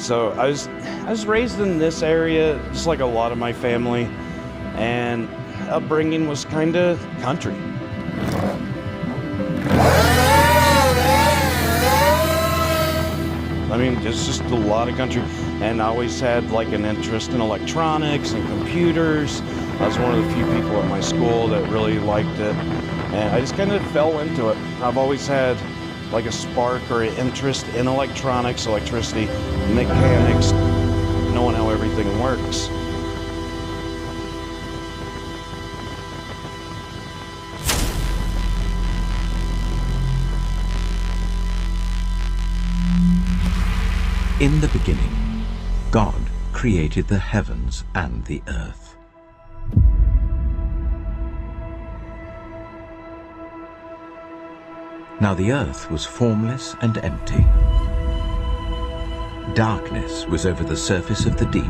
So I was raised in this area, just like a lot of my family, and upbringing was kind of country. I mean, it's just a lot of country, and I always had like an interest in electronics and computers. I was one of the few people at my school that really liked it, and I just kind of fell into it. I've always had like a spark or an interest in electronics, electricity, mechanics, knowing how everything works. In the beginning, God created the heavens and the earth. Now the earth was formless and empty. Darkness was over the surface of the deep,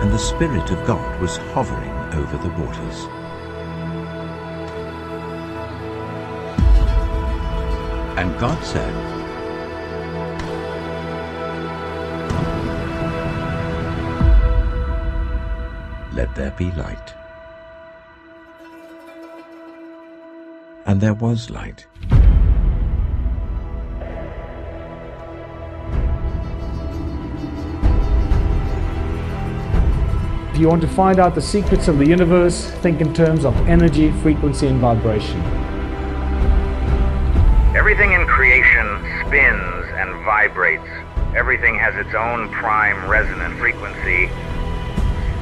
and the Spirit of God was hovering over the waters. And God said, "Let there be light." And there was light. If you want to find out the secrets of the universe, think in terms of energy, frequency, and vibration. Everything in creation spins and vibrates. Everything has its own prime resonant frequency.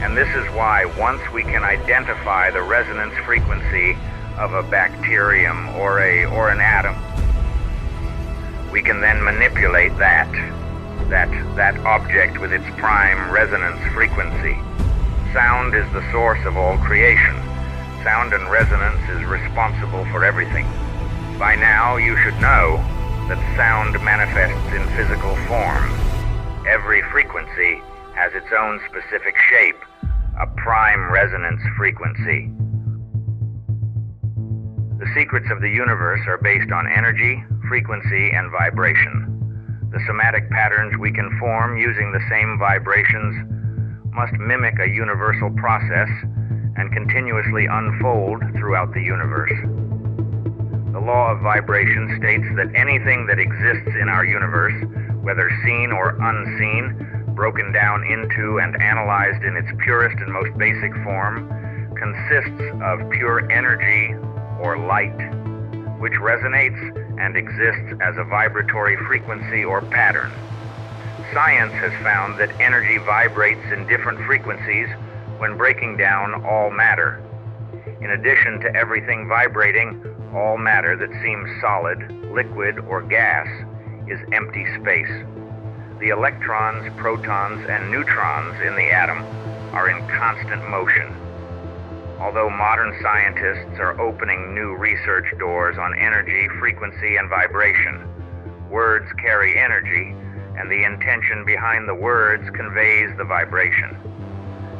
And this is why once we can identify the resonance frequency of a bacterium or an atom, we can then manipulate that object with its prime resonance frequency. Sound is the source of all creation. Sound and resonance is responsible for everything. By now, you should know that sound manifests in physical form. Every frequency has its own specific shape, a prime resonance frequency. The secrets of the universe are based on energy, frequency, and vibration. The somatic patterns we can form using the same vibrations must mimic a universal process and continuously unfold throughout the universe. The law of vibration states that anything that exists in our universe, whether seen or unseen, broken down into and analyzed in its purest and most basic form, consists of pure energy or light, which resonates and exists as a vibratory frequency or pattern. Science has found that energy vibrates in different frequencies when breaking down all matter. In addition to everything vibrating, all matter that seems solid, liquid, or gas is empty space. The electrons, protons, and neutrons in the atom are in constant motion. Although modern scientists are opening new research doors on energy, frequency, and vibration, words carry energy, and the intention behind the words conveys the vibration.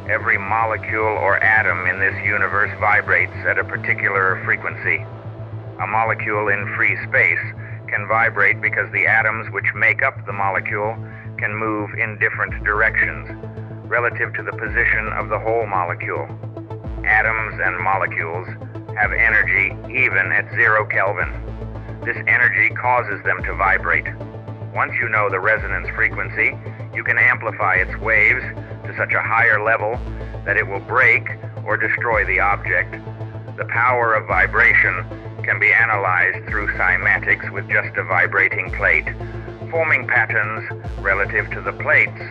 Every molecule or atom in this universe vibrates at a particular frequency. A molecule in free space can vibrate because the atoms which make up the molecule can move in different directions relative to the position of the whole molecule. Atoms and molecules have energy even at 0 Kelvin. This energy causes them to vibrate. Once you know the resonance frequency, you can amplify its waves to such a higher level that it will break or destroy the object. The power of vibration can be analyzed through cymatics with just a vibrating plate, forming patterns relative to the plates,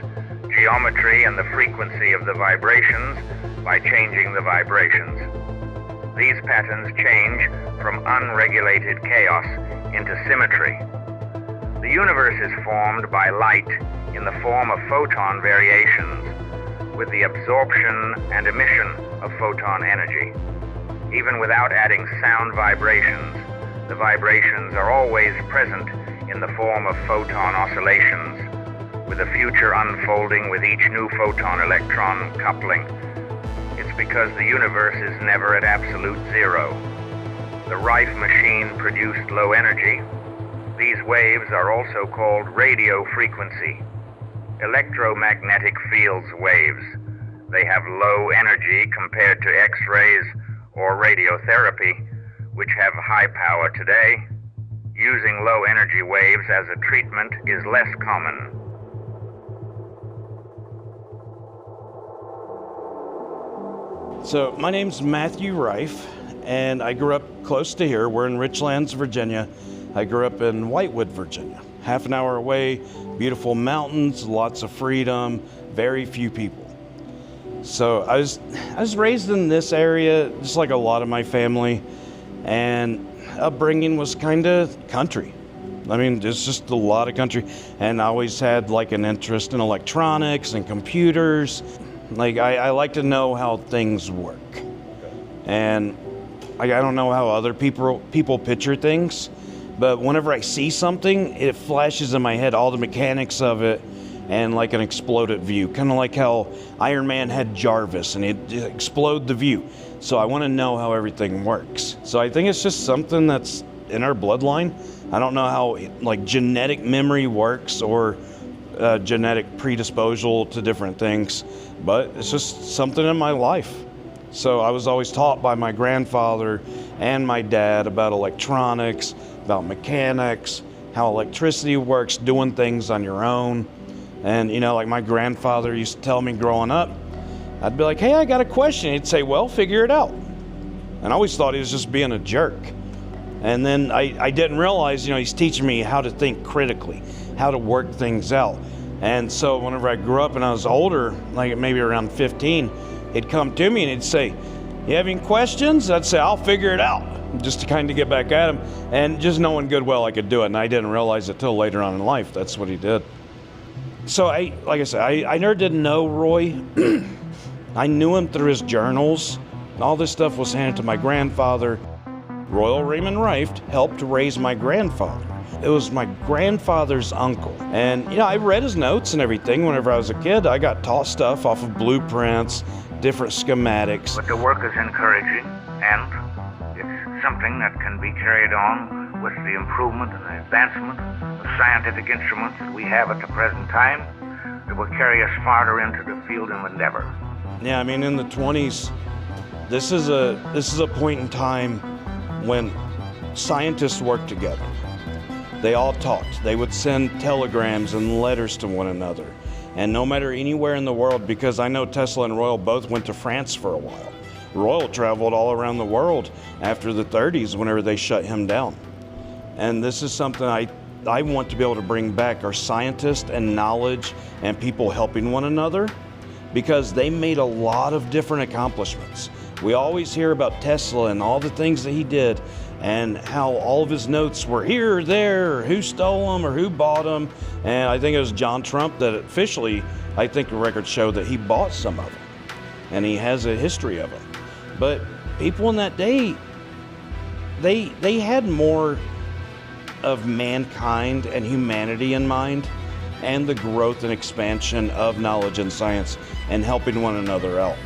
geometry, and the frequency of the vibrations by changing the vibrations. These patterns change from unregulated chaos into symmetry. The universe is formed by light in the form of photon variations, with the absorption and emission of photon energy. Even without adding sound vibrations, the vibrations are always present in the form of photon oscillations, with the future unfolding with each new photon-electron coupling. It's because the universe is never at absolute zero. The Rife machine produced low energy, These waves are also called radio frequency, electromagnetic fields waves. They have low energy compared to X-rays or radiotherapy, which have high power today. Using low energy waves as a treatment is less common. So my name's Matthew Rife, and I grew up close to here. We're in Richlands, Virginia. I grew up in Whitewood, Virginia. Half an hour away, beautiful mountains, lots of freedom, very few people. So I was raised in this area, just like a lot of my family, and upbringing was kind of country. I mean, it's just a lot of country, and I always had like an interest in electronics and computers. Like I like to know how things work, and I don't know how other people picture things, but whenever I see something, it flashes in my head all the mechanics of it, and like an exploded view, kind of like how Iron Man had Jarvis and it explode the view. So I want to know how everything works. So I think it's just something that's in our bloodline. I don't know how like genetic memory works or genetic predisposal to different things, but it's just something in my life. So I was always taught by my grandfather and my dad about electronics, about mechanics, how electricity works, doing things on your own. And, you know, like my grandfather used to tell me growing up, I'd be like, hey, I got a question. He'd say, well, figure it out. And I always thought he was just being a jerk. And then I didn't realize, you know, he's teaching me how to think critically, how to work things out. And so whenever I grew up and I was older, like maybe around 15, he'd come to me and he'd say, you have any questions? I'd say, I'll figure it out, just to kind of get back at him. And just knowing good well I could do it. And I didn't realize it till later on in life. That's what he did. So like I said, I never did know Roy. I knew him through his journals. All this stuff was handed to my grandfather. Royal Raymond Rife helped raise my grandfather. It was my grandfather's uncle. And, you know, I read his notes and everything whenever I was a kid. I got taught stuff off of blueprints, different schematics. But the work is encouraging, and it's something that can be carried on with the improvement and the advancement of scientific instruments that we have at the present time that will carry us farther into the field of endeavor. Yeah, I mean, in the 20s, this is a point in time when scientists worked together. They all talked. They would send telegrams and letters to one another. And no matter anywhere in the world, because I know Tesla and Royal both went to France for a while. Royal traveled all around the world after the 30s whenever they shut him down. And this is something I want to be able to bring back, our scientists and knowledge and people helping one another, because they made a lot of different accomplishments. We always hear about Tesla and all the things that he did and how all of his notes were here or there, or who stole them or who bought them. And I think it was John Trump that officially, I think the records show that he bought some of them. And he has a history of them. But people in that day, they had more of mankind and humanity in mind, and the growth and expansion of knowledge and science and helping one another out.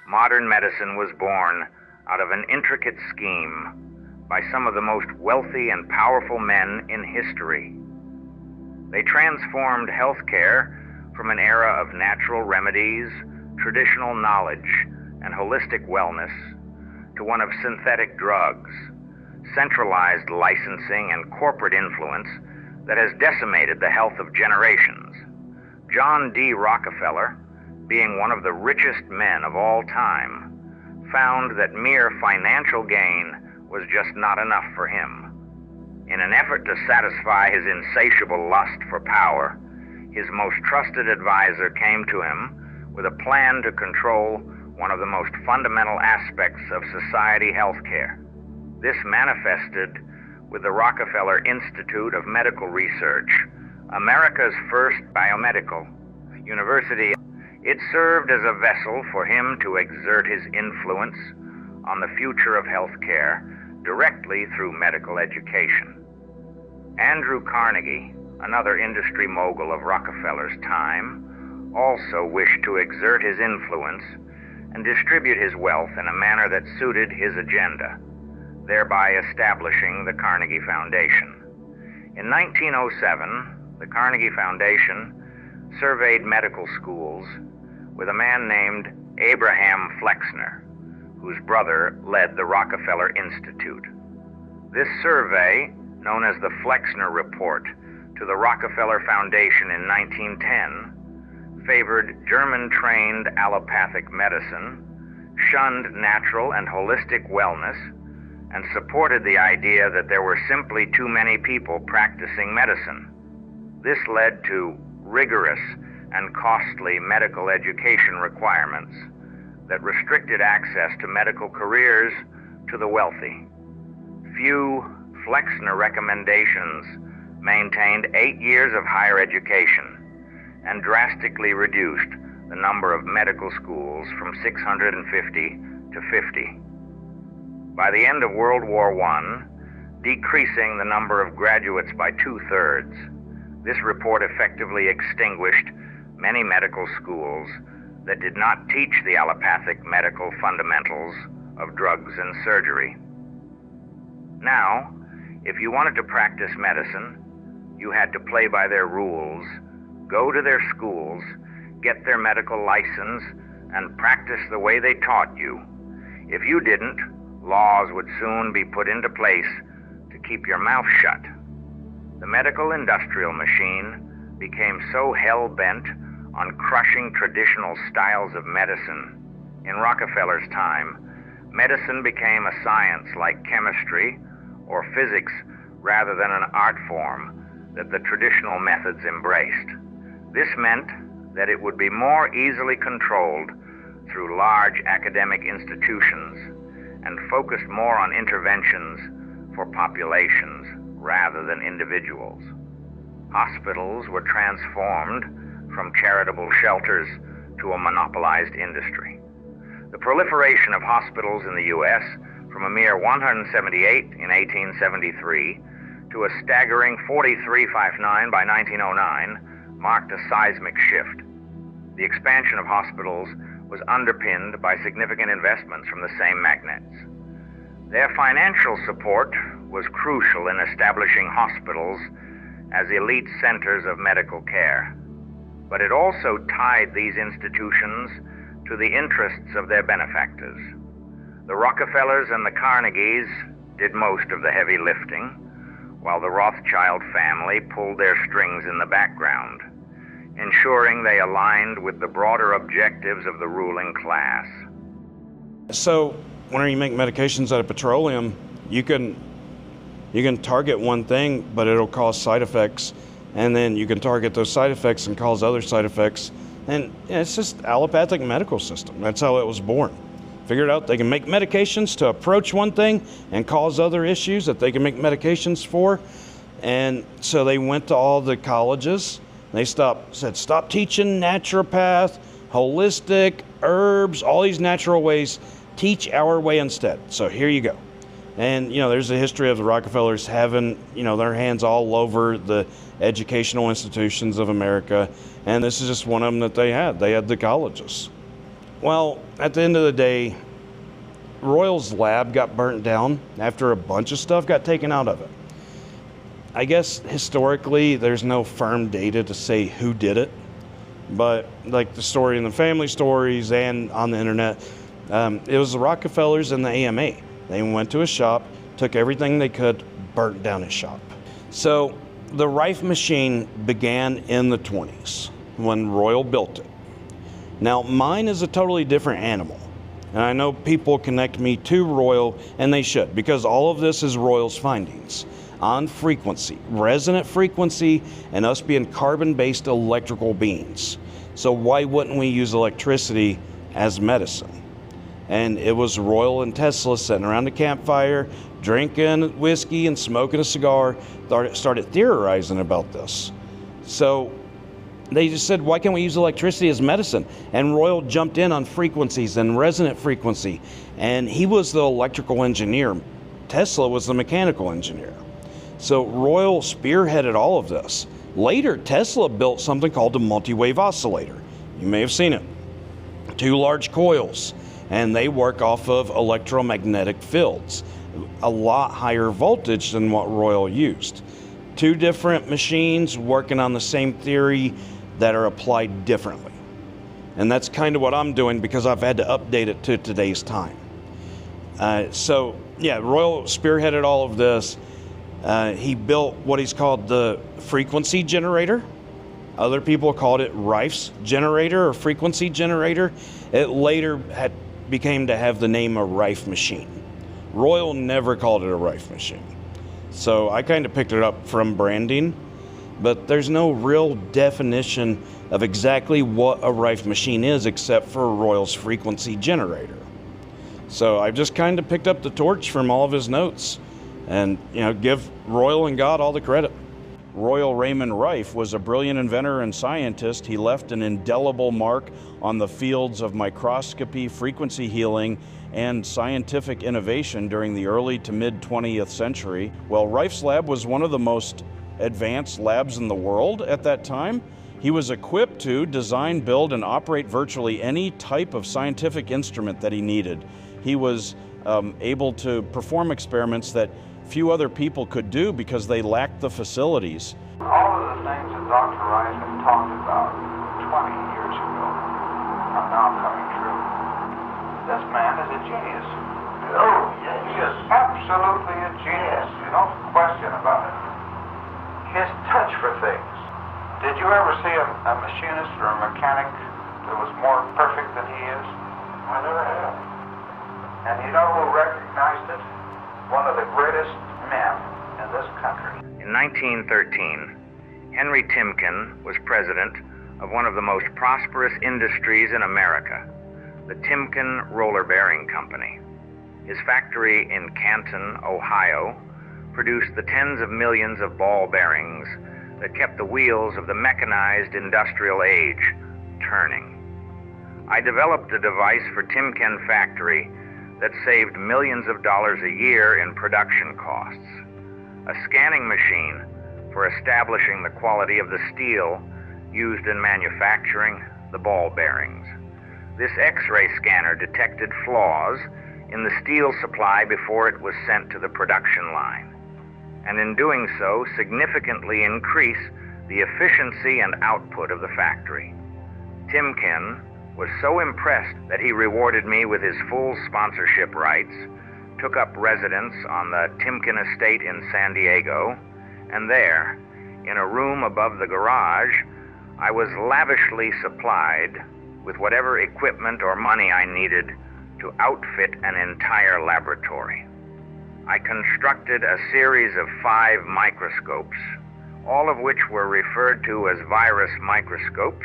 Modern medicine was born out of an intricate scheme by some of the most wealthy and powerful men in history. They transformed healthcare from an era of natural remedies, traditional knowledge, and holistic wellness to one of synthetic drugs, centralized licensing, and corporate influence that has decimated the health of generations. John D. Rockefeller, being one of the richest men of all time, found that mere financial gain was just not enough for him. In an effort to satisfy his insatiable lust for power, his most trusted advisor came to him with a plan to control one of the most fundamental aspects of society healthcare. This manifested with the Rockefeller Institute of Medical Research, America's first biomedical university. It served as a vessel for him to exert his influence on the future of healthcare directly through medical education. Andrew Carnegie, another industry mogul of Rockefeller's time, also wished to exert his influence and distribute his wealth in a manner that suited his agenda, thereby establishing the Carnegie Foundation. In 1907, the Carnegie Foundation surveyed medical schools with a man named Abraham Flexner, whose brother led the Rockefeller Institute. This survey, known as the Flexner Report, to the Rockefeller Foundation in 1910, favored German-trained allopathic medicine, shunned natural and holistic wellness, and supported the idea that there were simply too many people practicing medicine. This led to rigorous and costly medical education requirements that restricted access to medical careers to the wealthy. Few Flexner recommendations maintained 8 years of higher education and drastically reduced the number of medical schools from 650 to 50. By the end of World War I, decreasing the number of graduates by 2/3, this report effectively extinguished many medical schools that did not teach the allopathic medical fundamentals of drugs and surgery. Now, if you wanted to practice medicine, you had to play by their rules, go to their schools, get their medical license, and practice the way they taught you. If you didn't, laws would soon be put into place to keep your mouth shut. The medical industrial machine became so hell-bent on crushing traditional styles of medicine. In Rockefeller's time, medicine became a science like chemistry or physics rather than an art form that the traditional methods embraced. This meant that it would be more easily controlled through large academic institutions and focused more on interventions for populations rather than individuals. Hospitals were transformed from charitable shelters to a monopolized industry. The proliferation of hospitals in the U.S. from a mere 178 in 1873 to a staggering 4,359 by 1909 marked a seismic shift. The expansion of hospitals was underpinned by significant investments from the same magnates. Their financial support was crucial in establishing hospitals as elite centers of medical care, but it also tied these institutions to the interests of their benefactors. The Rockefellers and the Carnegies did most of the heavy lifting, while the Rothschild family pulled their strings in the background, ensuring they aligned with the broader objectives of the ruling class. So whenever you make medications out of petroleum, you can target one thing, but it'll cause side effects, and then you can target those side effects and cause other side effects. And it's just allopathic medical system. That's how it was born. Figured out they can make medications to approach one thing and cause other issues that they can make medications for. And so they went to all the colleges. They said, stop teaching naturopath, holistic, herbs, all these natural ways. Teach our way instead. So here you go. And, there's a history of the Rockefellers having, their hands all over the educational institutions of America. And this is just one of them that they had. They had the colleges. Well, at the end of the day, Royal's lab got burnt down after a bunch of stuff got taken out of it. I guess historically, there's no firm data to say who did it. But like the story in the family stories and on the internet, it was the Rockefellers and the AMA. They went to a shop, took everything they could, burnt down his shop. So the Rife machine began in the 20s when Royal built it. Now, mine is a totally different animal. And I know people connect me to Royal, and they should, because all of this is Royal's findings on frequency, resonant frequency, and us being carbon-based electrical beings. So why wouldn't we use electricity as medicine? And it was Royal and Tesla sitting around the campfire, drinking whiskey and smoking a cigar, started theorizing about this. So they just said, why can't we use electricity as medicine? And Royal jumped in on frequencies and resonant frequency. And he was the electrical engineer. Tesla was the mechanical engineer. So Royal spearheaded all of this. Later, Tesla built something called the multi-wave oscillator. You may have seen it. 2 large coils, and they work off of electromagnetic fields. A lot higher voltage than what Royal used. two different machines working on the same theory that are applied differently. And that's kind of what I'm doing because I've had to update it to today's time. So yeah, Royal spearheaded all of this. He built what he's called the frequency generator. Other people called it Rife's generator or frequency generator. It later became to have the name a Rife machine. Royal never called it a Rife machine. So I kind of picked it up from branding, but there's no real definition of exactly what a Rife machine is except for Royal's frequency generator. So I've just kind of picked up the torch from all of his notes and, give Royal and God all the credit. Royal Raymond Rife was a brilliant inventor and scientist. He left an indelible mark on the fields of microscopy, frequency healing, and scientific innovation during the early to mid 20th century. Well, Rife's lab was one of the most advanced labs in the world at that time. He was equipped to design, build, and operate virtually any type of scientific instrument that he needed. He was able to perform experiments that few other people could do because they lacked the facilities. All of the things that Dr. Rife had talked about 20 years ago are now coming true. This man is a genius. Oh, yes. He is absolutely a genius. No question about it. His touch for things. Did you ever see a machinist or a mechanic that was more perfect than he is? I never have. And you know who recognized it? One of the greatest men in this country. In 1913, Henry Timken was president of one of the most prosperous industries in America, the Timken Roller Bearing Company. His factory in Canton, Ohio, produced the tens of millions of ball bearings that kept the wheels of the mechanized industrial age turning. I developed a device for Timken factory that saved millions of dollars a year in production costs. A scanning machine for establishing the quality of the steel used in manufacturing the ball bearings. This X-ray scanner detected flaws in the steel supply before it was sent to the production line, and in doing so, significantly increase the efficiency and output of the factory. Timken was so impressed that he rewarded me with his full sponsorship rights, took up residence on the Timken estate in San Diego, and there, in a room above the garage, I was lavishly supplied with whatever equipment or money I needed to outfit an entire laboratory. I constructed a series of 5 microscopes, all of which were referred to as virus microscopes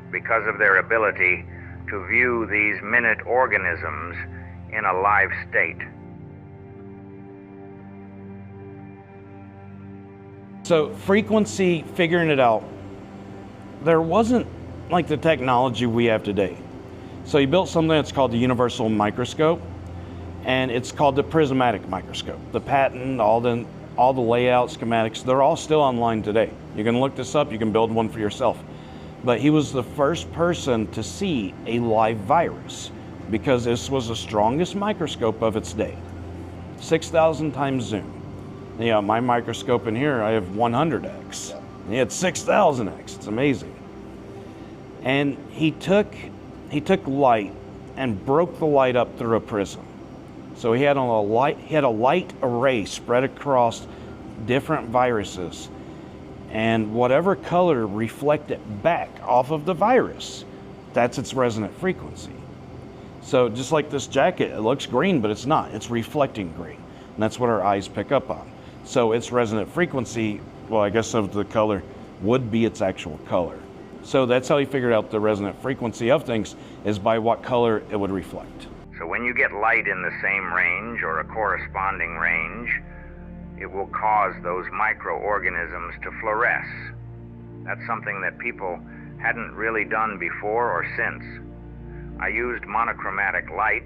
because of their ability to view these minute organisms in a live state. So frequency, figuring it out, there wasn't like the technology we have today. So he built something that's called the universal microscope, and it's called the prismatic microscope. The patent, all the layout schematics, they're all still online today. You can look this up, you can build one for yourself. But he was the first person to see a live virus because this was the strongest microscope of its day. 6,000 times zoom. My microscope in here, I have 100x. He had 6,000x. It's amazing. And he took light and broke the light up through a prism. So he had a light array spread across different viruses, and whatever color reflected back off of the virus, that's its resonant frequency. So just like this jacket, it looks green, but it's not. It's reflecting green, and that's what our eyes pick up on. So its resonant frequency, well, I guess of the color, would be its actual color. So that's how he figured out the resonant frequency of things, is by what color it would reflect. So when you get light in the same range or a corresponding range, it will cause those microorganisms to fluoresce. That's something that people hadn't really done before or since. I used monochromatic light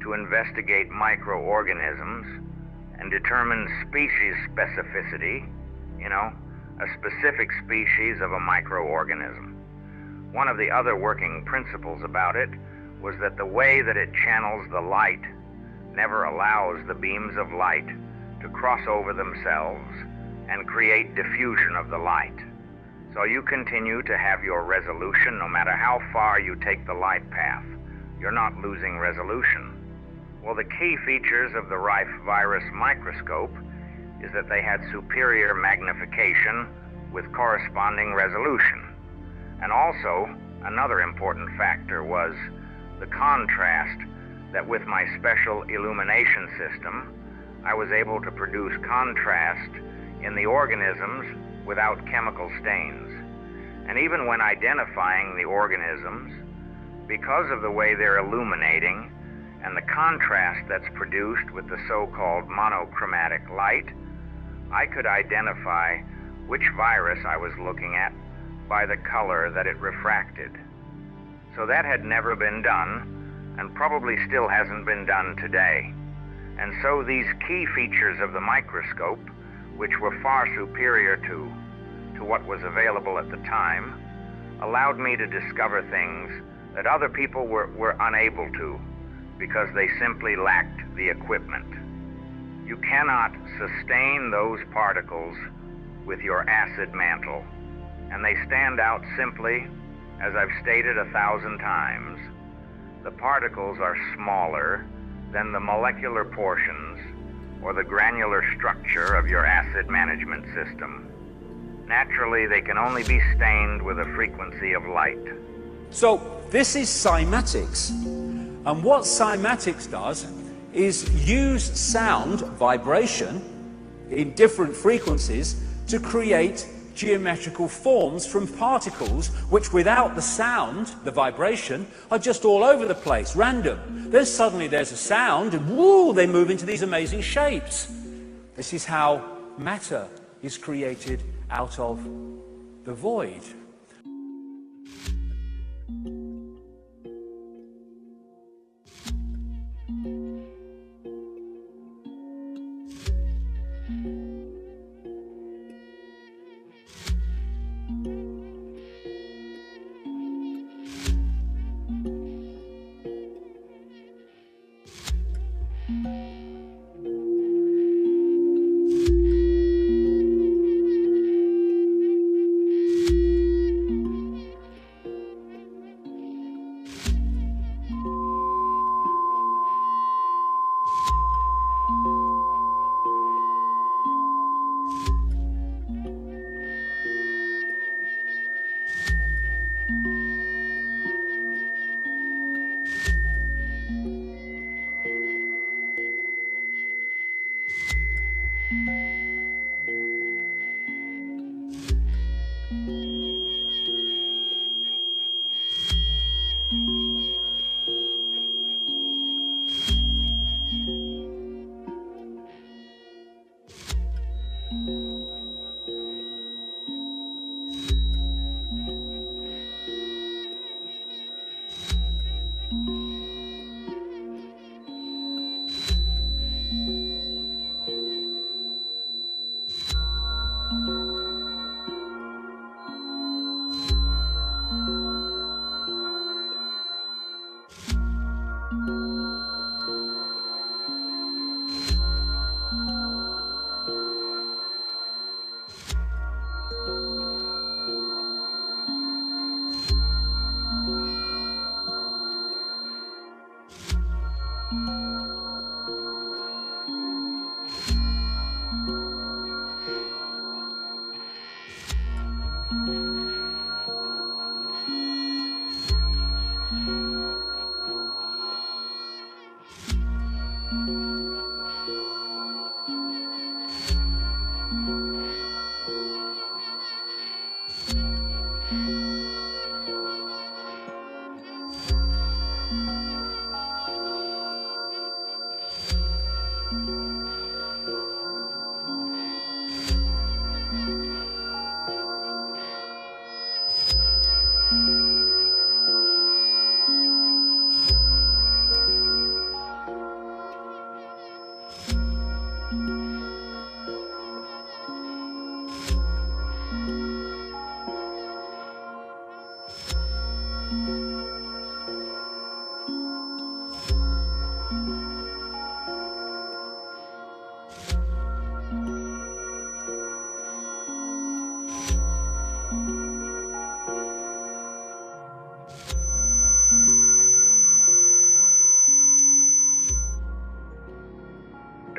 to investigate microorganisms and determine species specificity, a specific species of a microorganism. One of the other working principles about it was that the way that it channels the light never allows the beams of light to cross over themselves and create diffusion of the light. So you continue to have your resolution no matter how far you take the light path. You're not losing resolution. Well, the key features of the Rife virus microscope is that they had superior magnification with corresponding resolution. And also, another important factor was the contrast that with my special illumination system, I was able to produce contrast in the organisms without chemical stains. And even when identifying the organisms, because of the way they're illuminating and the contrast that's produced with the so-called monochromatic light, I could identify which virus I was looking at by the color that it refracted. So that had never been done, and probably still hasn't been done today. And so these key features of the microscope, which were far superior to what was available at the time, allowed me to discover things that other people were unable to because they simply lacked the equipment. You cannot sustain those particles with your acid mantle, and they stand out simply, as I've stated 1,000 times. The particles are smaller than the molecular portions or the granular structure of your acid management system. Naturally, they can only be stained with a frequency of light. So this is cymatics, and what cymatics does is use sound vibration in different frequencies to create geometrical forms from particles which without the sound, the vibration, are just all over the place, random. Then suddenly there's a sound and woo, they move into these amazing shapes. This is how matter is created out of the void.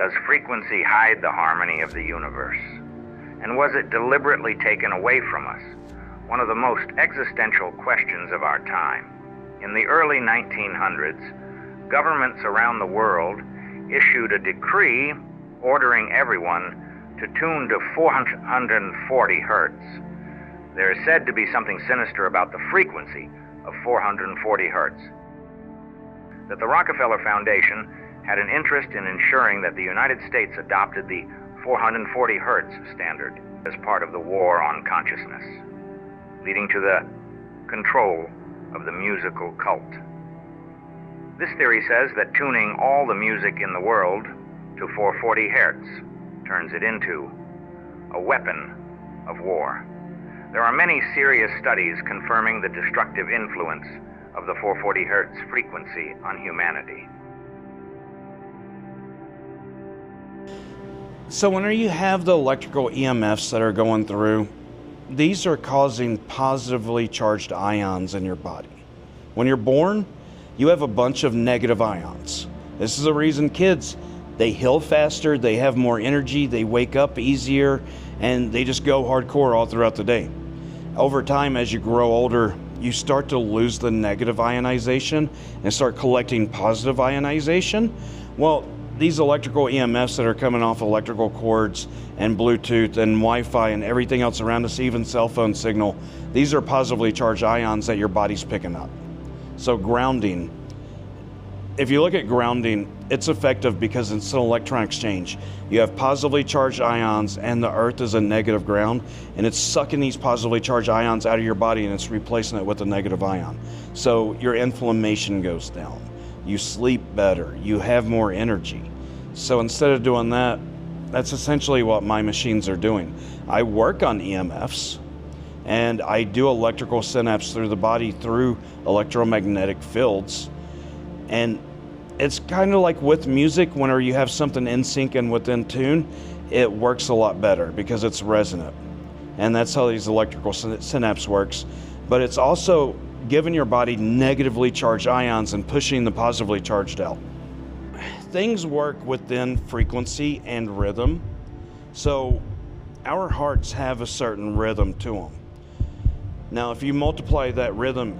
Does frequency hide the harmony of the universe? And was it deliberately taken away from us? One of the most existential questions of our time. In the early 1900s, governments around the world issued a decree ordering everyone to tune to 440 hertz. There is said to be something sinister about the frequency of 440 hertz. That the Rockefeller Foundation had an interest in ensuring that the United States adopted the 440 hertz standard as part of the war on consciousness, leading to the control of the musical cult. This theory says that tuning all the music in the world to 440 hertz turns it into a weapon of war. There are many serious studies confirming the destructive influence of the 440 hertz frequency on humanity. So whenever you have the electrical EMFs that are going through, these are causing positively charged ions in your body. When you're born, you have a bunch of negative ions. This is the reason kids, they heal faster, they have more energy, they wake up easier, and they just go hardcore all throughout the day. Over time, as you grow older, you start to lose the negative ionization and start collecting positive ionization. Well, these electrical EMFs that are coming off electrical cords and Bluetooth and Wi-Fi and everything else around us, even cell phone signal, these are positively charged ions that your body's picking up. So grounding, if you look at grounding, it's effective because it's an electron exchange. You have positively charged ions and the earth is a negative ground, and it's sucking these positively charged ions out of your body and it's replacing it with a negative ion. So your inflammation goes down. You sleep better, you have more energy. So instead of doing that, that's essentially what my machines are doing. I work on EMFs and I do electrical synapse through the body through electromagnetic fields. And it's kind of like with music, whenever you have something in sync and within tune, it works a lot better because it's resonant. And that's how these electrical synapse works. But it's also giving your body negatively charged ions and pushing the positively charged out. Things work within frequency and rhythm. So our hearts have a certain rhythm to them. Now, if you multiply that rhythm,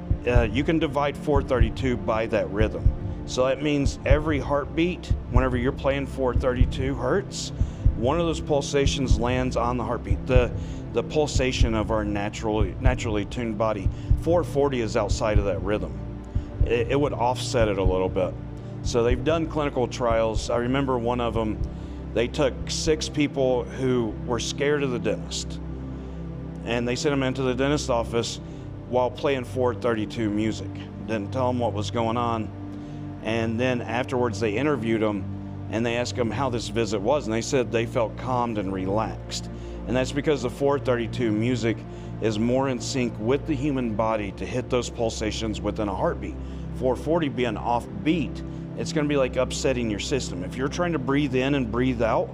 you can divide 432 by that rhythm. So that means every heartbeat, whenever you're playing 432 hertz, one of those pulsations lands on the heartbeat. The pulsation of our naturally tuned body. 440 is outside of that rhythm. It would offset it a little bit. So they've done clinical trials. I remember one of them, they took 6 people who were scared of the dentist, and they sent them into the dentist office while playing 432 music. Didn't tell them what was going on. And then afterwards they interviewed them and they asked them how this visit was, and they said they felt calmed and relaxed. And that's because the 432 music is more in sync with the human body to hit those pulsations within a heartbeat. 440 being off beat, it's going to be like upsetting your system. If you're trying to breathe in and breathe out,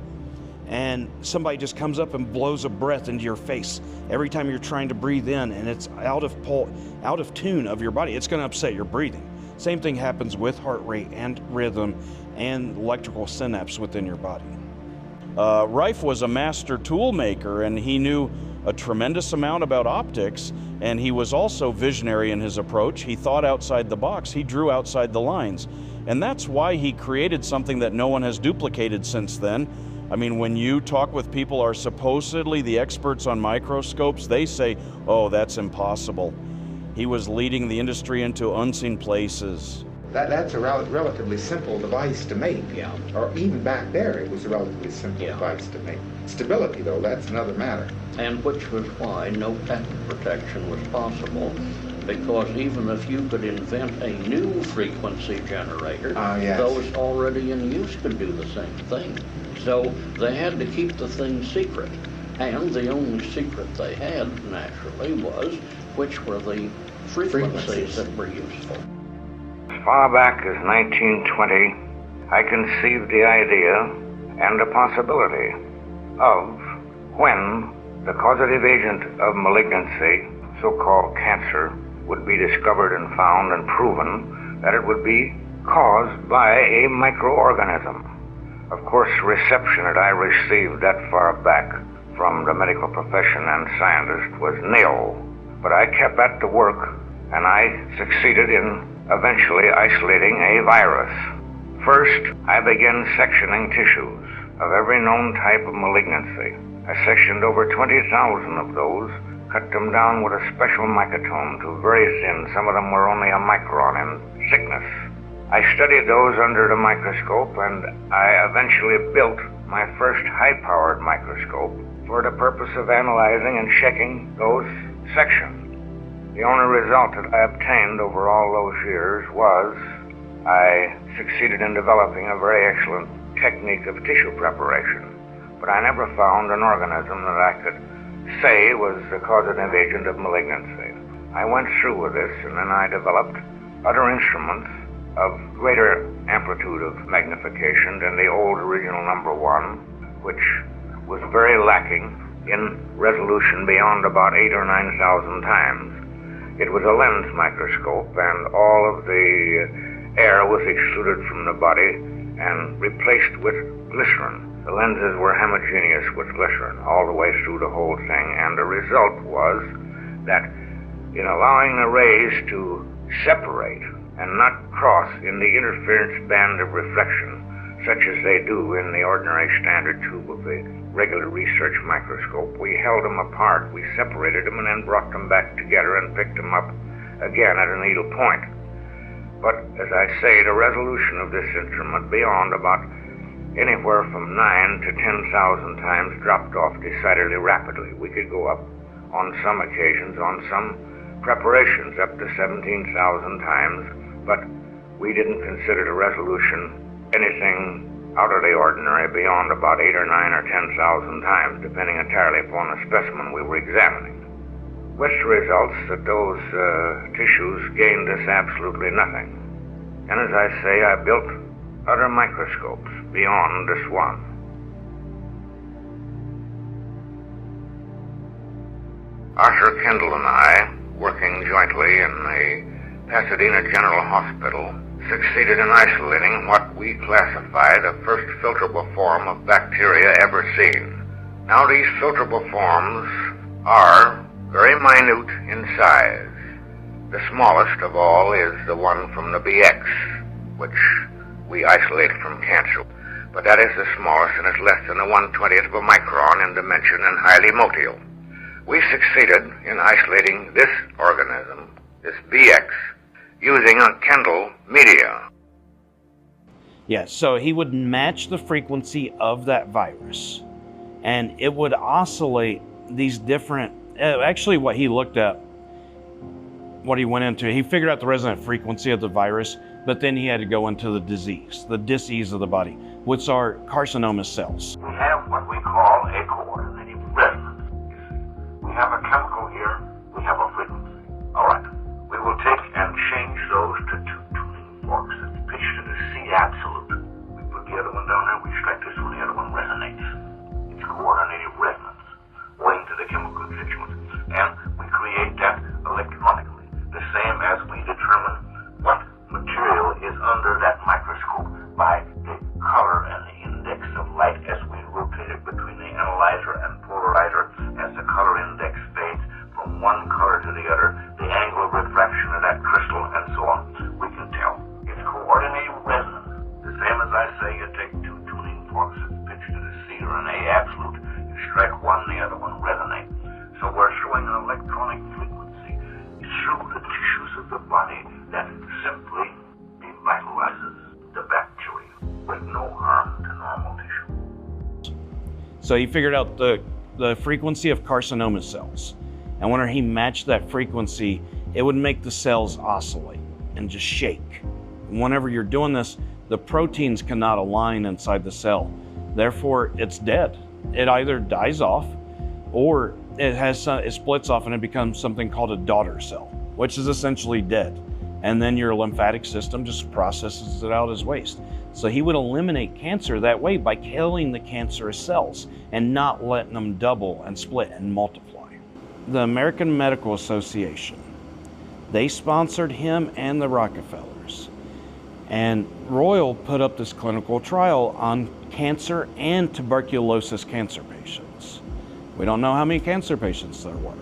and somebody just comes up and blows a breath into your face every time you're trying to breathe in, and it's out of tune of your body, it's going to upset your breathing. Same thing happens with heart rate and rhythm and electrical synapse within your body. Rife was a master tool maker, and he knew a tremendous amount about optics, and he was also visionary in his approach. He thought outside the box. He drew outside the lines. And that's why he created something that no one has duplicated since then. I mean, when you talk with people who are supposedly the experts on microscopes, they say, oh, that's impossible. He was leading the industry into unseen places. That's a relatively simple device to make. Yeah. Or even back there, it was a relatively simple device to make. Stability, though, that's another matter. And which was why no patent protection was possible, because even if you could invent a new frequency generator, those already in use could do the same thing. So they had to keep the thing secret. And the only secret they had, naturally, was which were the frequencies that were useful. As far back as 1920, I conceived the idea and a possibility of when the causative agent of malignancy, so-called cancer, would be discovered and found and proven that it would be caused by a microorganism. Of course, reception that I received that far back from the medical profession and scientists was nil. But I kept at the work, and I succeeded in eventually isolating a virus. First, I began sectioning tissues of every known type of malignancy. I sectioned over 20,000 of those, cut them down with a special microtome to very thin. Some of them were only a micron in thickness. I studied those under the microscope, and I eventually built my first high-powered microscope for the purpose of analyzing and checking those sections. The only result that I obtained over all those years was I succeeded in developing a very excellent technique of tissue preparation, but I never found an organism that I could say was the causative agent of malignancy. I went through with this, and then I developed other instruments of greater amplitude of magnification than the old original #1, which was very lacking in resolution beyond about 8,000 or 9,000 times. It was a lens microscope, and all of the air was excluded from the body and replaced with glycerin. The lenses were homogeneous with glycerin all the way through the whole thing, and the result was that in allowing the rays to separate and not cross in the interference band of reflection, such as they do in the ordinary standard tube of the regular research microscope, we held them apart, we separated them, and then brought them back together and picked them up again at a needle point. But, as I say, the resolution of this instrument beyond about anywhere from 9 to 10,000 times dropped off decidedly rapidly. We could go up on some occasions, on some preparations, up to 17,000 times, but we didn't consider the resolution anything out of the ordinary beyond about 8 or 9 or 10,000 times, depending entirely upon the specimen we were examining. With the results that those tissues gained us absolutely nothing. And as I say, I built other microscopes beyond this one. Arthur Kendall and I, working jointly in the Pasadena General Hospital, succeeded in isolating what we classify the first filterable form of bacteria ever seen. Now, these filterable forms are very minute in size. The smallest of all is the one from the BX, which we isolated from cancer. But that is the smallest, and is less than a 1/20th of a micron in dimension and highly motile. We succeeded in isolating this organism, this BX, using a Kendall media. Yeah, so he would match the frequency of that virus, and it would oscillate these different, actually what he looked at, what he went into, he figured out the resonant frequency of the virus, but then he had to go into the disease of the body, which are carcinoma cells. We have what we call a coordinating resonance. We have a chemical here, we have a frequency. All right, we will take and change those to two tuning forks that's pitched to the C absolute. We put the other one down there, we strike this one, the other one resonates. It's coordinating resonance, owing to the chemical constituents. And we create that electronically, the same as we determine what material is under that microscope by the color and the index of light as we rotate it between the analyzer and polarizer. As the color index fades from one color to the other, the angle of refraction of that crystal and so on, we can tell. It's coordinating resonance. The same as I say, you take two tuning forks and pitch to the C or an A absolute, you strike one, the other one resonate. So we're showing an electronic frequency through the tissues of the body that simply revitalizes the bacteria with no harm to normal tissue. So he figured out the frequency of carcinoma cells. And whenever he matched that frequency, it would make the cells oscillate and just shake. And whenever you're doing this, the proteins cannot align inside the cell. Therefore, it's dead. It either dies off or it splits off and it becomes something called a daughter cell, which is essentially dead. And then your lymphatic system just processes it out as waste. So he would eliminate cancer that way by killing the cancerous cells and not letting them double and split and multiply. The American Medical Association, they sponsored him and the Rockefellers. And Royal put up this clinical trial on cancer and tuberculosis cancer patients. We don't know how many cancer patients there were.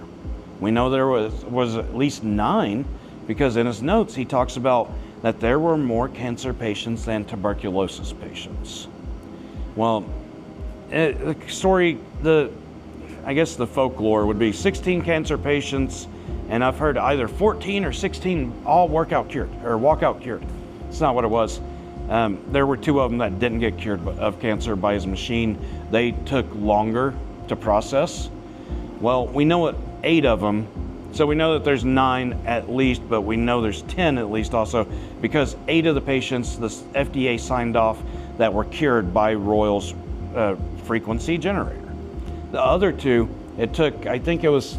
We know there was at least 9, because in his notes he talks about that there were more cancer patients than tuberculosis patients. Well, the story, I guess the folklore would be 16 cancer patients, and I've heard either 14 or 16 all walk out cured. It's not what it was. There were 2 of them that didn't get cured of cancer by his machine. They took longer to process. Well, we know 8 of them, so we know that there's 9 at least, but we know there's 10 at least also, because 8 of the patients the FDA signed off that were cured by Royal's frequency generator. The other 2, it took, I think it was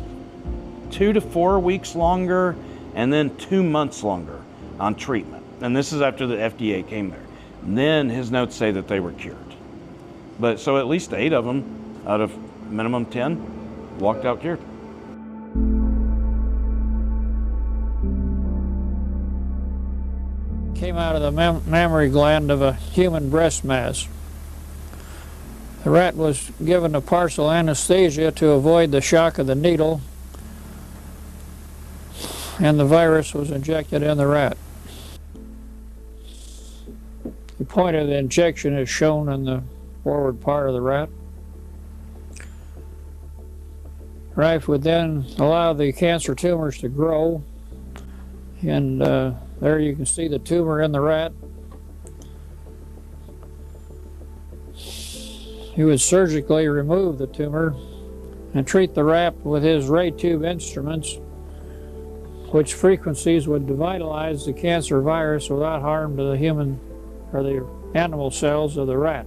2 to 4 weeks longer, and then 2 months longer on treatment. And this is after the FDA came there. And then his notes say that they were cured. But so at least 8 of them out of minimum 10 walked out cured. Came out of the mammary gland of a human breast mass. The rat was given a partial anesthesia to avoid the shock of the needle, and the virus was injected in the rat. The point of the injection is shown in the forward part of the rat. Rife would then allow the cancer tumors to grow, and there you can see the tumor in the rat. He would surgically remove the tumor and treat the rat with his ray tube instruments, which frequencies would devitalize the cancer virus without harm to the human or the animal cells of the rat.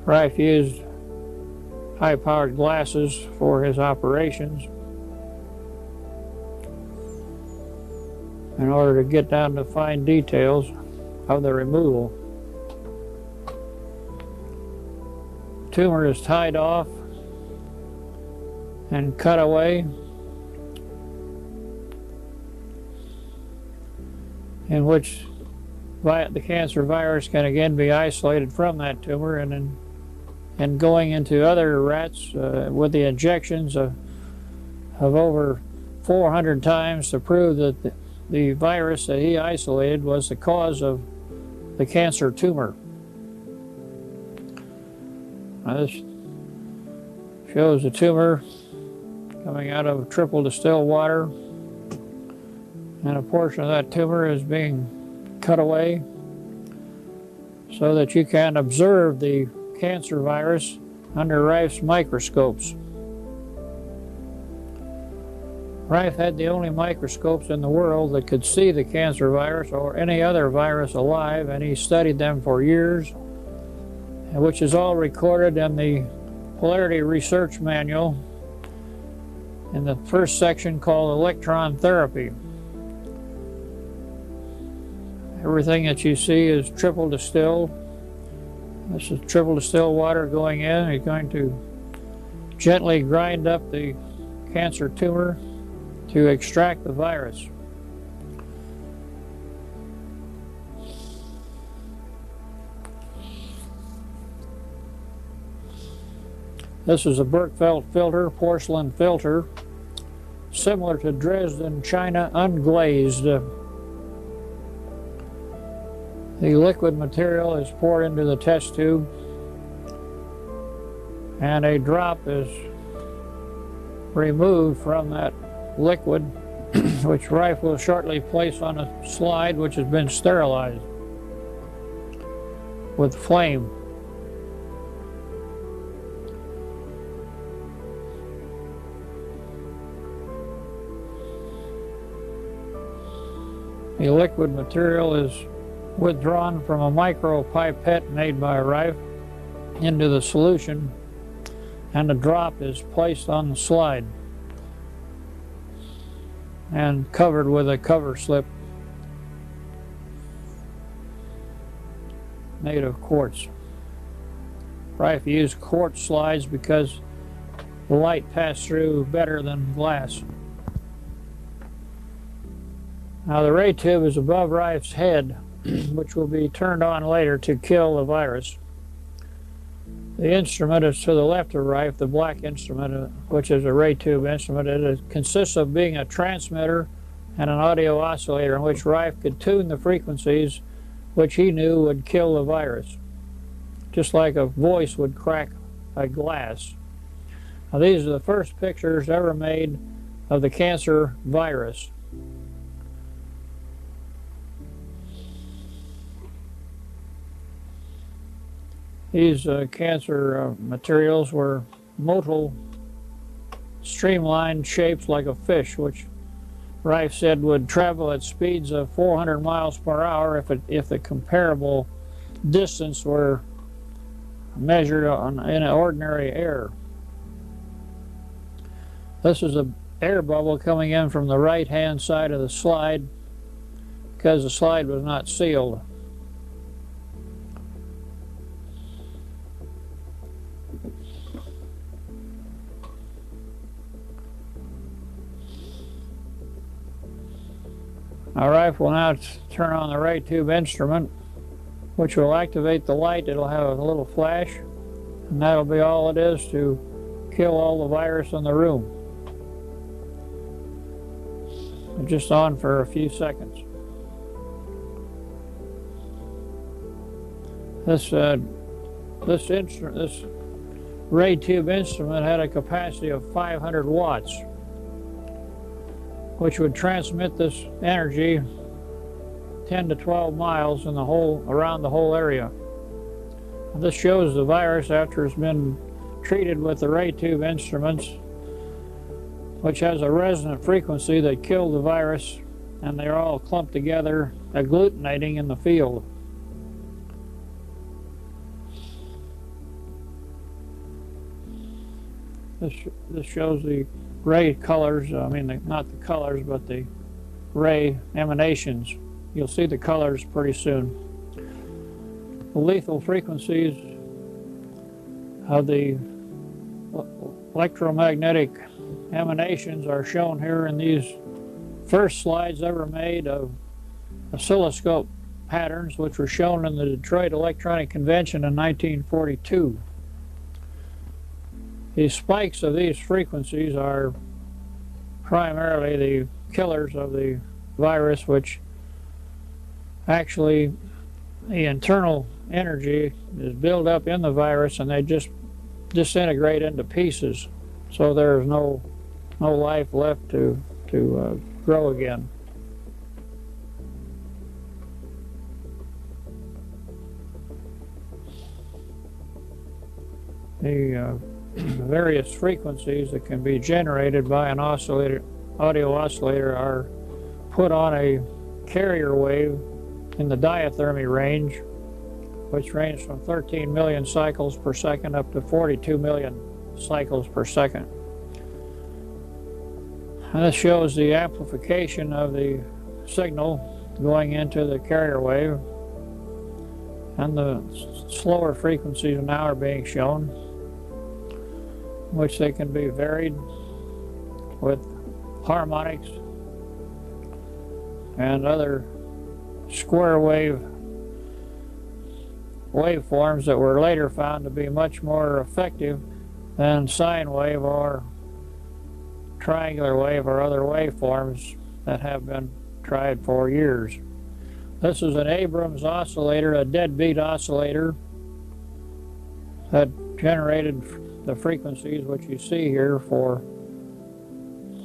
Rife used high-powered glasses for his operations in order to get down to fine details of the removal. Tumor is tied off and cut away, in which the cancer virus can again be isolated from that tumor, and going into other rats with the injections of over 400 times to prove that the virus that he isolated was the cause of the cancer tumor. Now this shows the tumor coming out of triple distilled water, and a portion of that tumor is being cut away so that you can observe the cancer virus under Rife's microscopes. Rife had the only microscopes in the world that could see the cancer virus or any other virus alive, and he studied them for years, which is all recorded in the Polarity Research Manual in the first section called Electron Therapy. Everything that you see is triple distilled. This is triple distilled water going in. He's going to gently grind up the cancer tumor to extract the virus. This is a Berkfeld filter, porcelain filter, similar to Dresden China unglazed. The liquid material is poured into the test tube, and a drop is removed from that liquid, which Rife will shortly place on a slide which has been sterilized with flame. The liquid material is withdrawn from a micro pipette made by Rife into the solution, and a drop is placed on the slide and covered with a cover slip made of quartz. Rife used quartz slides because the light passed through better than glass. Now the ray tube is above Rife's head, which will be turned on later to kill the virus. The instrument is to the left of Rife, the black instrument, which is a ray tube instrument. It consists of being a transmitter and an audio oscillator in which Rife could tune the frequencies which he knew would kill the virus, just like a voice would crack a glass. Now these are the first pictures ever made of the cancer virus. These cancer materials were motile, streamlined shapes like a fish, which Rife said would travel at speeds of 400 miles per hour if the comparable distance were measured in ordinary air. This is an air bubble coming in from the right-hand side of the slide because the slide was not sealed. Our Rife will now turn on the ray tube instrument, which will activate the light. It'll have a little flash, and that'll be all it is to kill all the virus in the room. It's just on for a few seconds. This ray tube instrument had a capacity of 500 watts. Which would transmit this energy 10 to 12 miles in around the whole area. This shows the virus after it's been treated with the ray tube instruments, which has a resonant frequency that killed the virus, and they're all clumped together, agglutinating in the field. This shows the ray colors, not the colors, but the ray emanations. You'll see the colors pretty soon. The lethal frequencies of the electromagnetic emanations are shown here in these first slides ever made of oscilloscope patterns, which were shown in the Detroit Electronic Convention in 1942. The spikes of these frequencies are primarily the killers of the virus, which actually the internal energy is built up in the virus and they just disintegrate into pieces. So there's no life left to grow again. The various frequencies that can be generated by an audio oscillator are put on a carrier wave in the diathermy range, which range from 13 million cycles per second up to 42 million cycles per second. And this shows the amplification of the signal going into the carrier wave, and the slower frequencies now are being shown, which they can be varied with harmonics and other square waveforms that were later found to be much more effective than sine wave or triangular wave or other waveforms that have been tried for years. This is an Abrams oscillator, a deadbeat oscillator that generated the frequencies which you see here for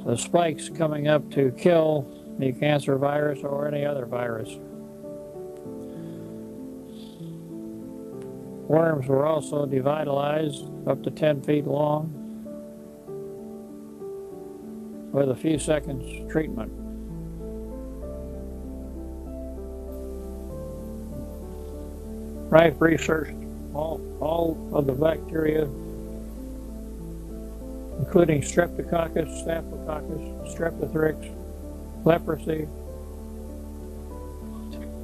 the spikes coming up to kill the cancer virus or any other virus. Worms were also devitalized up to 10 feet long with a few seconds treatment. Rife researched all of the bacteria, including streptococcus, staphylococcus, streptothrix, leprosy,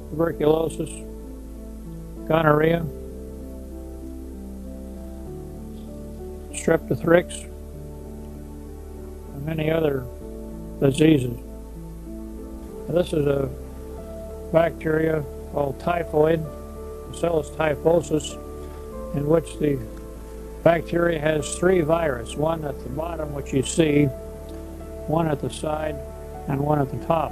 tuberculosis, gonorrhea, streptothrix, and many other diseases. This is a bacteria called typhoid, Bacillus typhosus, in which the bacteria has 3 viruses, one at the bottom, which you see, one at the side, and one at the top.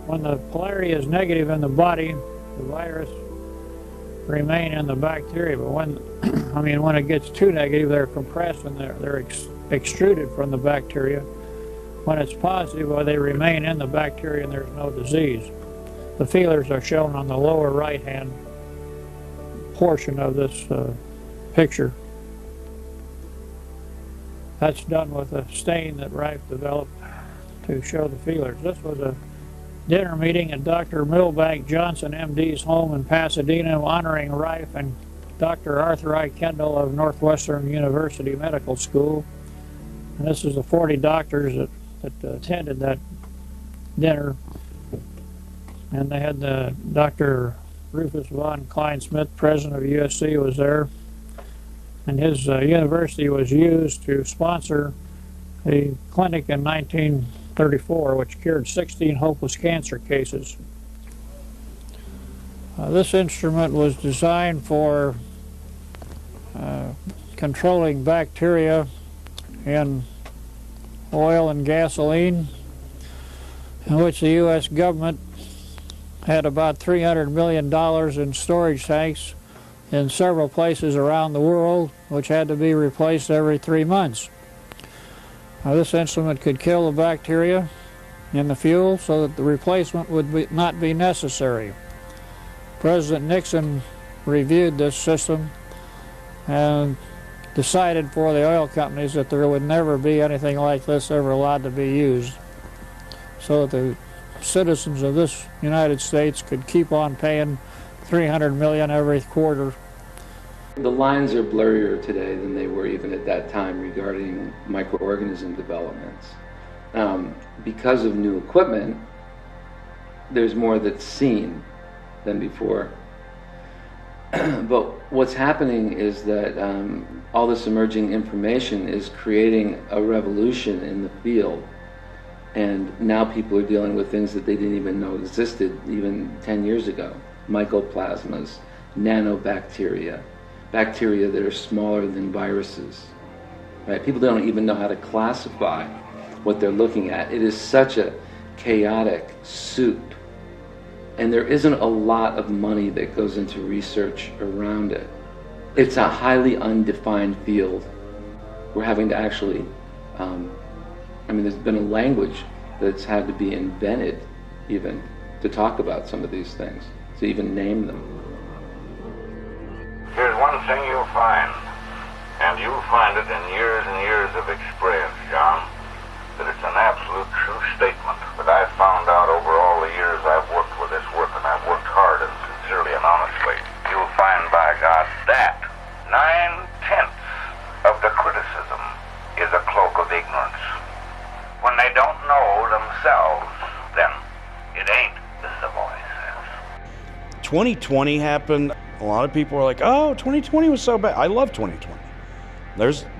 When the polarity is negative in the body, the virus remain in the bacteria, but when when it gets too negative, they're compressed and they're extruded from the bacteria. When it's positive, well, they remain in the bacteria and there's no disease. The feelers are shown on the lower right-hand portion of this picture. That's done with a stain that Rife developed to show the feelers. This was a dinner meeting at Dr. Milbank Johnson, MD's home in Pasadena, honoring Rife and Dr. Arthur I. Kendall of Northwestern University Medical School. And this is the 40 doctors that attended that dinner. And they had Dr. Rufus von Klein-Smith, president of USC, was there. And his university was used to sponsor a clinic in 1934, which cured 16 hopeless cancer cases. This instrument was designed for controlling bacteria in oil and gasoline, in which the U.S. government had about $300 million in storage tanks in several places around the world, which had to be replaced every 3 months. This instrument could kill the bacteria in the fuel so that the replacement would not be necessary. President Nixon reviewed this system and decided for the oil companies that there would never be anything like this ever allowed to be used, so that the citizens of this United States could keep on paying $300 million every quarter. The lines are blurrier today than they were even at that time regarding microorganism developments. Because of new equipment, there's more that's seen than before. But what's happening is that all this emerging information is creating a revolution in the field. And now people are dealing with things that they didn't even know existed even 10 years ago. Mycoplasmas, nanobacteria, bacteria that are smaller than viruses. Right? People don't even know how to classify what they're looking at. It is such a chaotic soup. And there isn't a lot of money that goes into research around it. It's a highly undefined field. We're having to actually, there's been a language that's had to be invented even to talk about some of these things, to even name them. Here's one thing you'll find, and you'll find it in years and years of experience, John, that it's an absolute true statement that I've found out over all the years I've worked with this work, and I've worked hard and sincerely and honestly. You'll find, by God, that 9/10 of the criticism is a cloak of ignorance. When they don't know themselves, then it ain't the Savoy says. 2020 happened. A lot of people are like, oh, 2020 was so bad. I love 2020.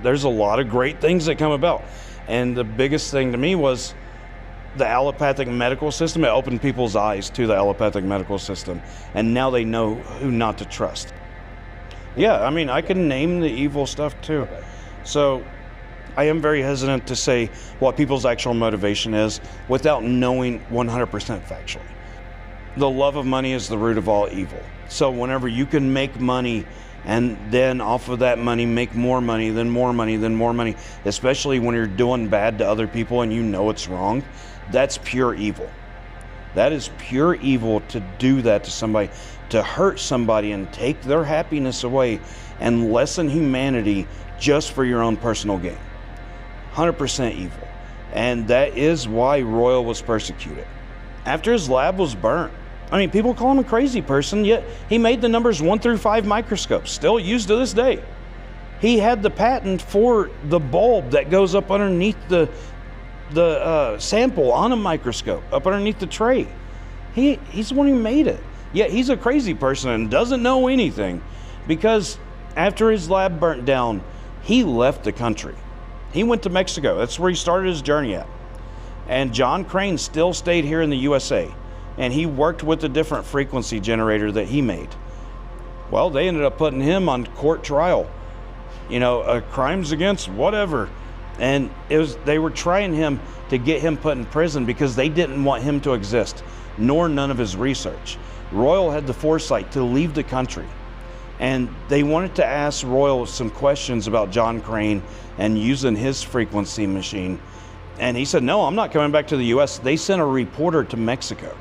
There's a lot of great things that come about. And the biggest thing to me was the allopathic medical system. It opened people's eyes to the allopathic medical system. And now they know who not to trust. Yeah, I can name the evil stuff too. So I am very hesitant to say what people's actual motivation is without knowing 100% factually. The love of money is the root of all evil. So whenever you can make money and then off of that money make more money, then more money, then more money, especially when you're doing bad to other people and you know it's wrong, that's pure evil. That is pure evil to do that to somebody, to hurt somebody and take their happiness away and lessen humanity just for your own personal gain. 100% evil. And that is why Royal was persecuted. After his lab was burnt, people call him a crazy person, yet he made the numbers 1 through 5 microscopes, still used to this day. He had the patent for the bulb that goes up underneath the sample on a microscope, up underneath the tray. He's the one who made it. Yet he's a crazy person and doesn't know anything, because after his lab burnt down, he left the country. He went to Mexico. That's where he started his journey at. And John Crane still stayed here in the USA, and he worked with the different frequency generator that he made. Well, they ended up putting him on court trial, crimes against whatever. And they were trying him to get him put in prison because they didn't want him to exist, nor none of his research. Royal had the foresight to leave the country, and they wanted to ask Royal some questions about John Crane and using his frequency machine. And he said, no, I'm not coming back to the US. They sent a reporter to Mexico,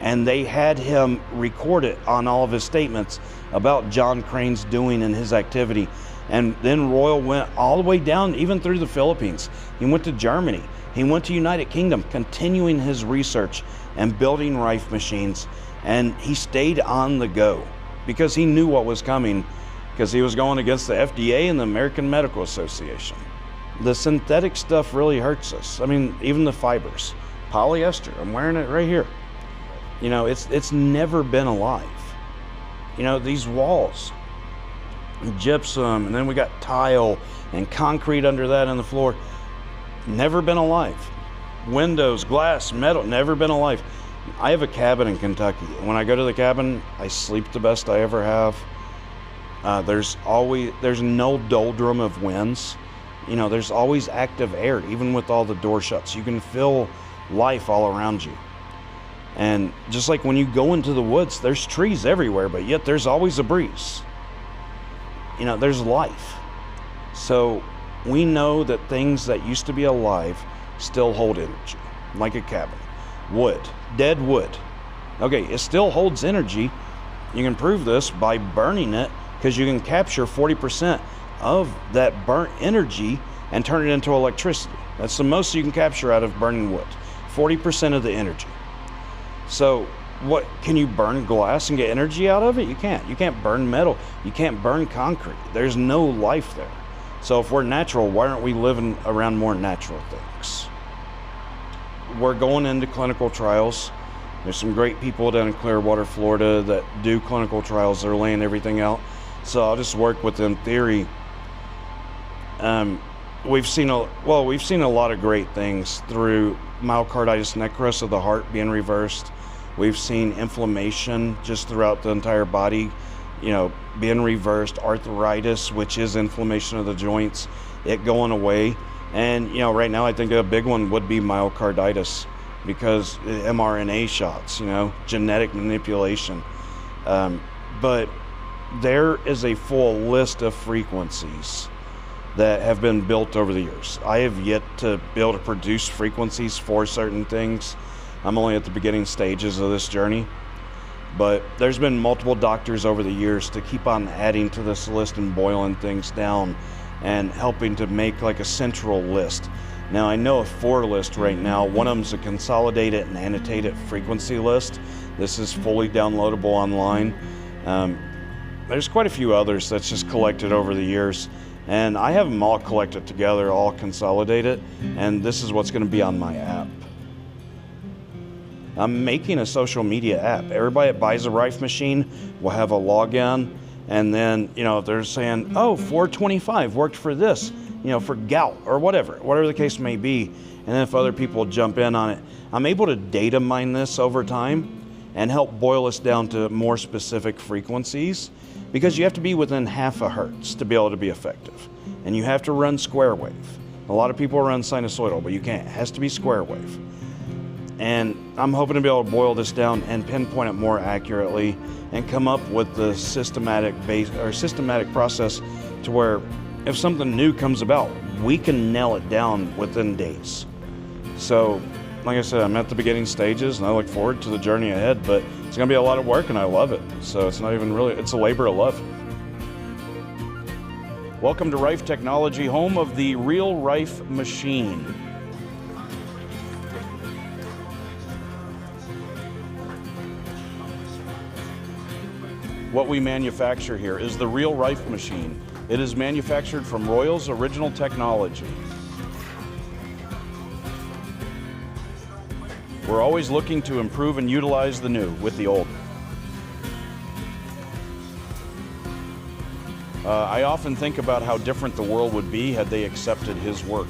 and they had him record it on all of his statements about John Crane's doing and his activity. And then Royal went all the way down, even through the Philippines. He went to Germany. He went to United Kingdom, continuing his research and building Rife machines. And he stayed on the go because he knew what was coming, because he was going against the FDA and the American Medical Association. The synthetic stuff really hurts us. I mean, even the fibers. Polyester, I'm wearing it right here. It's never been alive. These walls, gypsum, and then we got tile and concrete under that on the floor. Never been alive. Windows, glass, metal, never been alive. I have a cabin in Kentucky. When I go to the cabin, I sleep the best I ever have. There's no doldrum of winds. There's always active air, even with all the door shuts. You can feel life all around you. And just like when you go into the woods, there's trees everywhere, but yet there's always a breeze. There's life. So we know that things that used to be alive still hold energy, like a cabin. Wood, dead wood. Okay, it still holds energy. You can prove this by burning it, because you can capture 40% of that burnt energy and turn it into electricity. That's the most you can capture out of burning wood, 40% of the energy. So what, can you burn glass and get energy out of it? You can't. You can't burn metal. You can't burn concrete. There's no life there. So if we're natural, why aren't we living around more natural things? We're going into clinical trials. There's some great people down in Clearwater, Florida that do clinical trials. They're laying everything out. So I'll just work with them theory. We've seen a lot of great things through myocarditis necrosis of the heart being reversed. We've seen inflammation just throughout the entire body, being reversed. Arthritis, which is inflammation of the joints, it going away. And, right now I think a big one would be myocarditis, because mRNA shots, genetic manipulation. But there is a full list of frequencies that have been built over the years. I have yet to be able to produce frequencies for certain things. I'm only at the beginning stages of this journey, but there's been multiple doctors over the years to keep on adding to this list and boiling things down and helping to make like a central list. Now I know a 4 list right now. One of them is a consolidated and annotated frequency list. This is fully downloadable online. There's quite a few others that's just collected over the years, and I have them all collected together, all consolidated, and this is what's going to be on my app. I'm making a social media app. Everybody that buys a Rife machine will have a login, and then, if they're saying, oh, 425 worked for this, for gout or whatever the case may be, and then if other people jump in on it, I'm able to data mine this over time and help boil us down to more specific frequencies, because you have to be within half a hertz to be able to be effective, and you have to run square wave. A lot of people run sinusoidal, but you can't. It has to be square wave. And I'm hoping to be able to boil this down and pinpoint it more accurately and come up with the systematic process to where if something new comes about, we can nail it down within days. So, like I said, I'm at the beginning stages and I look forward to the journey ahead, but it's going to be a lot of work and I love it. So it's not even really, it's a labor of love. Welcome to Rife Technology, home of the real Rife machine. What we manufacture here is the real Rife machine. It is manufactured from Royal's original technology. We're always looking to improve and utilize the new with the old. I often think about how different the world would be had they accepted his work.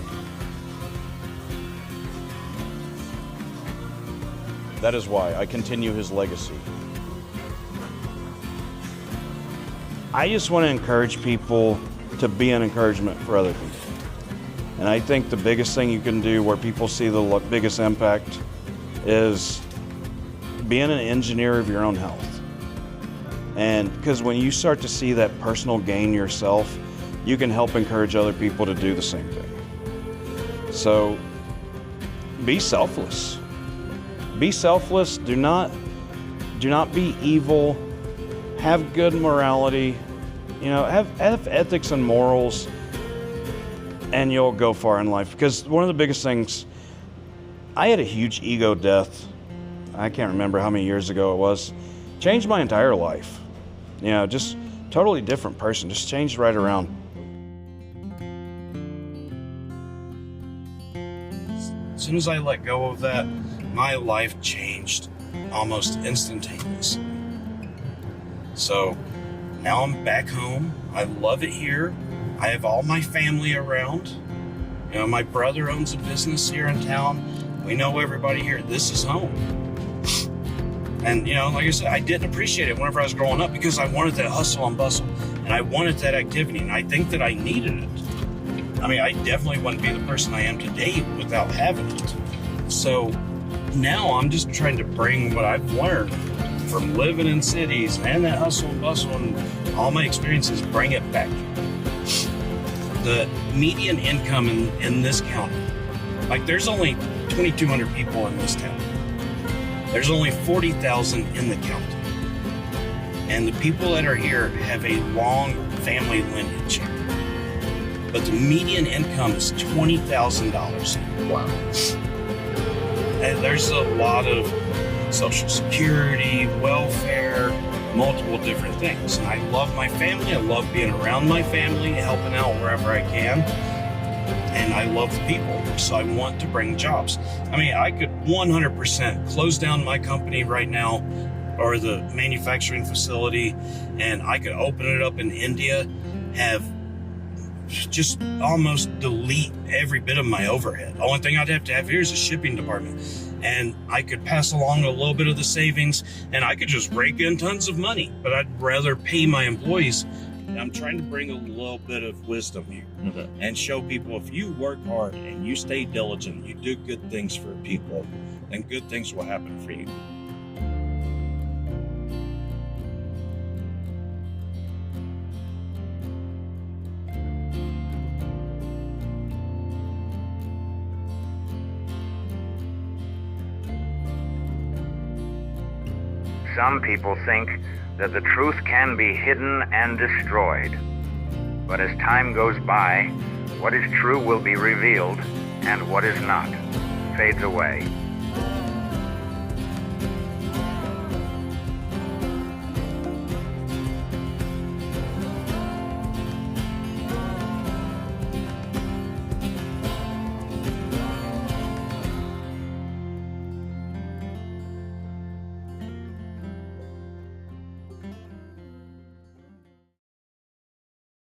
That is why I continue his legacy. I just want to encourage people to be an encouragement for other people. And I think the biggest thing you can do where people see the biggest impact is being an engineer of your own health. And because when you start to see that personal gain yourself, you can help encourage other people to do the same thing. So be selfless. Be selfless. Do not be evil. Have good morality. You know, have ethics and morals, and you'll go far in life. Because one of the biggest things, I had a huge ego death. I can't remember how many years ago it was. Changed my entire life. You know, just totally different person. Just changed right around. As soon as I let go of that, my life changed almost instantaneously. So now I'm back home. I love it here. I have all my family around. You know, my brother owns a business here in town. We know everybody here. This is home. And, you know, like I said, I didn't appreciate it whenever I was growing up because I wanted that hustle and bustle and I wanted that activity, and I think that I needed it. I mean, I definitely wouldn't be the person I am today without having it. So now I'm just trying to bring what I've learned from living in cities and that hustle and bustle and all my experiences, bring it back. The median income in this county, like there's only 2,200 people in this town. There's only 40,000 in the county. And the people that are here have a long family lineage. But the median income is $20,000. Wow. And there's a lot of Social Security, welfare, multiple different things. And I love my family. I love being around my family, helping out wherever I can. And I love the people. So I want to bring jobs. I mean, I could 100% close down my company right now, or the manufacturing facility, and I could open it up in India, have just almost delete every bit of my overhead. The only thing I'd have to have here is a shipping department. And I could pass along a little bit of the savings, and I could just rake in tons of money, but I'd rather pay my employees. I'm trying to bring a little bit of wisdom here and show people if you work hard and you stay diligent, you do good things for people, then good things will happen for you. Some people think that the truth can be hidden and destroyed. But as time goes by, what is true will be revealed, and what is not fades away.